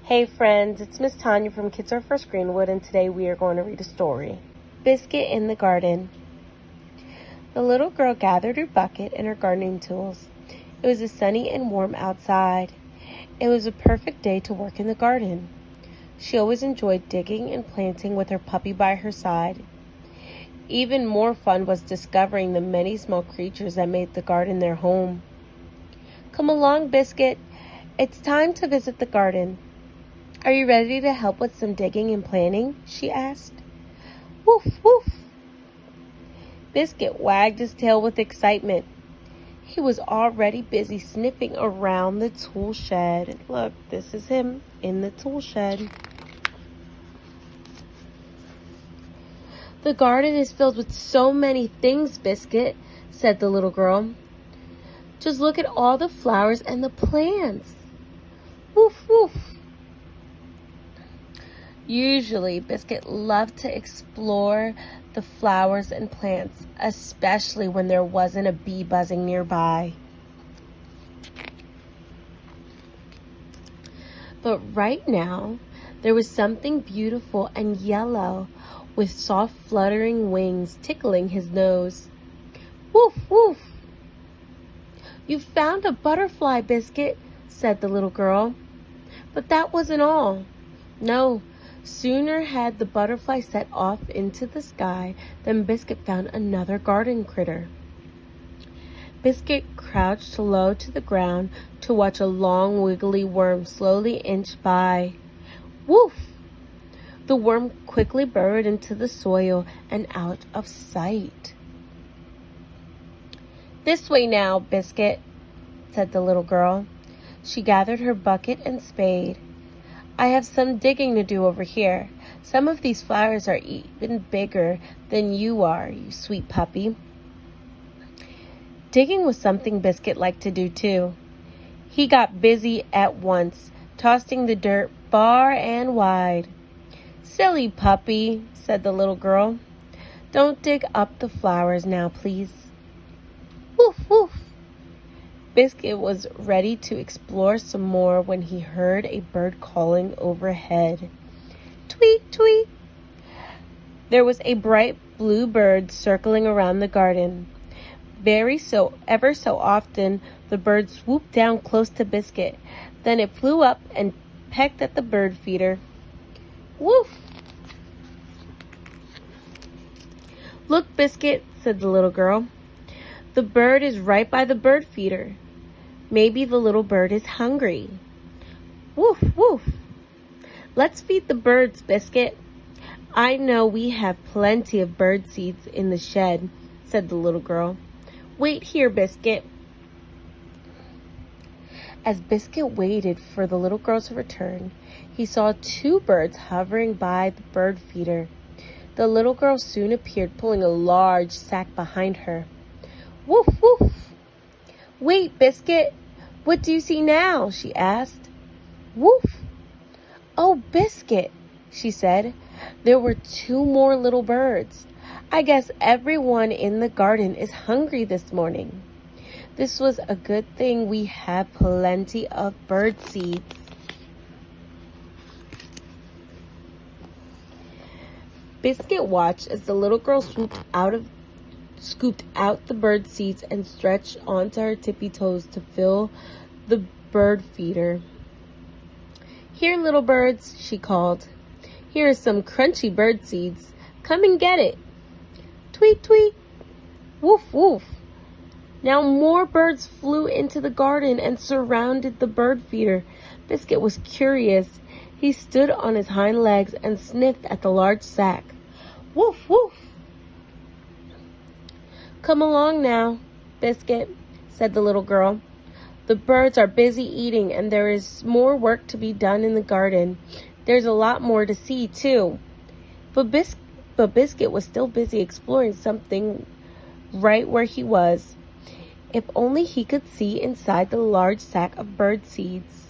Hey friends, it's Miss Tanya from Kids Are First Greenwood, and today we are going to read a story. Biscuit in the Garden. The little girl gathered her bucket and her gardening tools. It was sunny and warm outside. It was a perfect day to work in the garden. She always enjoyed digging and planting with her puppy by her side. Even more fun was discovering the many small creatures that made the garden their home. Come along, Biscuit. It's time to visit the garden. Are you ready to help with some digging and planting? She asked. Woof, woof. Biscuit wagged his tail with excitement. He was already busy sniffing around the tool shed. Look, this is him in the tool shed. The garden is filled with so many things, Biscuit, said the little girl. Just look at all the flowers and the plants. Woof, woof. Usually, Biscuit loved to explore the flowers and plants, especially when there wasn't a bee buzzing nearby. But right now, there was something beautiful and yellow with soft fluttering wings tickling his nose. Woof, woof. You found a butterfly, Biscuit, said the little girl. But that wasn't all. No, sooner had the butterfly set off into the sky than Biscuit found another garden critter. Biscuit crouched low to the ground to watch a long wiggly worm slowly inch by. Woof! The worm quickly burrowed into the soil and out of sight. This way now, Biscuit, said the little girl. She gathered her bucket and spade. I have some digging to do over here. Some of these flowers are even bigger than you are, you sweet puppy. Digging was something Biscuit liked to do too. He got busy at once, tossing the dirt far and wide. Silly puppy, said the little girl. Don't dig up the flowers now, please. Woof, woof. Biscuit was ready to explore some more when he heard a bird calling overhead. Tweet, tweet. There was a bright blue bird circling around the garden. Ever so often, the bird swooped down close to Biscuit. Then it flew up and pecked at the bird feeder. Woof! Look, Biscuit, said the little girl. The bird is right by the bird feeder. Maybe the little bird is hungry. Woof, woof. Let's feed the birds, Biscuit. I know we have plenty of bird seeds in the shed, said the little girl. Wait here, Biscuit. As Biscuit waited for the little girl's return, he saw two birds hovering by the bird feeder. The little girl soon appeared, pulling a large sack behind her. Woof, woof. Wait, Biscuit. What do you see now? She asked. Woof. Oh, Biscuit, she said. There were two more little birds. I guess everyone in the garden is hungry this morning. This was a good thing we had plenty of bird seeds. Biscuit watched as the little girl scooped out the bird seeds and stretched onto her tippy toes to fill the bird feeder. Here, little birds, she called. Here are some crunchy bird seeds. Come and get it. Tweet, tweet. Woof, woof. Now more birds flew into the garden and surrounded the bird feeder. Biscuit was curious. He stood on his hind legs and sniffed at the large sack. Woof, woof. Come along now, Biscuit, said the little girl. The birds are busy eating and there is more work to be done in the garden. There's a lot more to see, too. But Biscuit was still busy exploring something right where he was. If only he could see inside the large sack of bird seeds.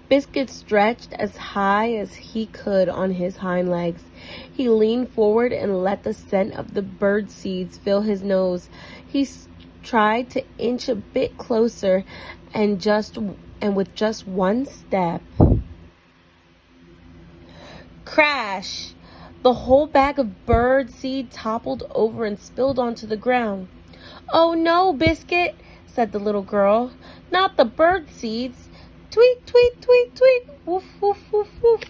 Biscuit stretched as high as he could on his hind legs. He leaned forward and let the scent of the bird seeds fill his nose. He tried to inch a bit closer and just and with just one step, crash! The whole bag of bird seed toppled over and spilled onto the ground. "Oh no, Biscuit," said the little girl. "Not the bird seeds. Tweet, tweet, tweet, tweet. Woof, woof, woof, woof."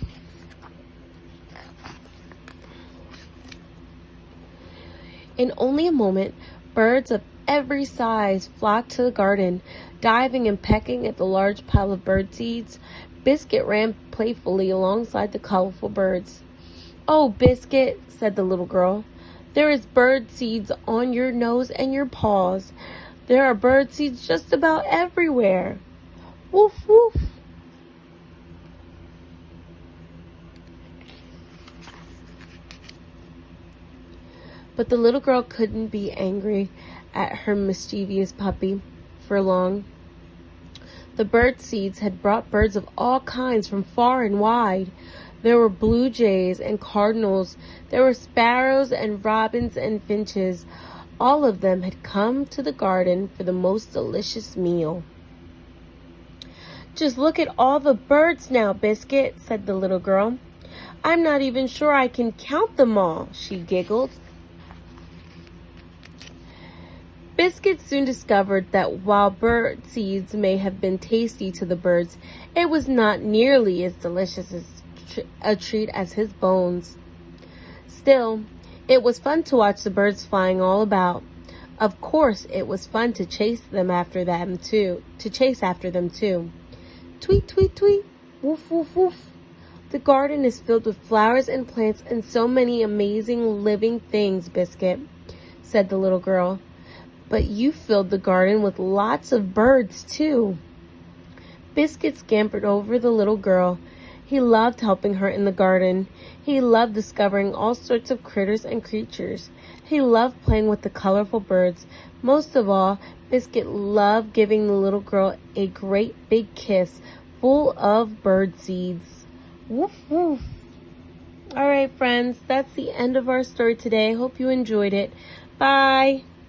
In only a moment, birds of every size flocked to the garden, diving and pecking at the large pile of bird seeds. Biscuit ran playfully alongside the colorful birds. "Oh, Biscuit," said the little girl, "there is bird seeds on your nose and your paws. There are bird seeds just about everywhere. Woof, woof." But the little girl couldn't be angry at her mischievous puppy for long. The bird seeds had brought birds of all kinds from far and wide. There were blue jays and cardinals. There were sparrows and robins and finches. All of them had come to the garden for the most delicious meal. "Just look at all the birds now, Biscuit," said the little girl. "I'm not even sure I can count them all," she giggled. Biscuit soon discovered that while bird seeds may have been tasty to the birds, it was not nearly as delicious a treat as his bones. Still, it was fun to watch the birds flying all about. Of course, it was fun to chase after them too. Tweet, tweet, tweet, woof, woof, woof. The garden is filled with flowers and plants and so many amazing living things, Biscuit, said the little girl. But you filled the garden with lots of birds, too. Biscuit scampered over the little girl. He loved helping her in the garden. He loved discovering all sorts of critters and creatures. He loved playing with the colorful birds. Most of all, Biscuit loved giving the little girl a great big kiss full of bird seeds. Woof, woof. All right, friends, that's the end of our story today. I hope you enjoyed it. Bye.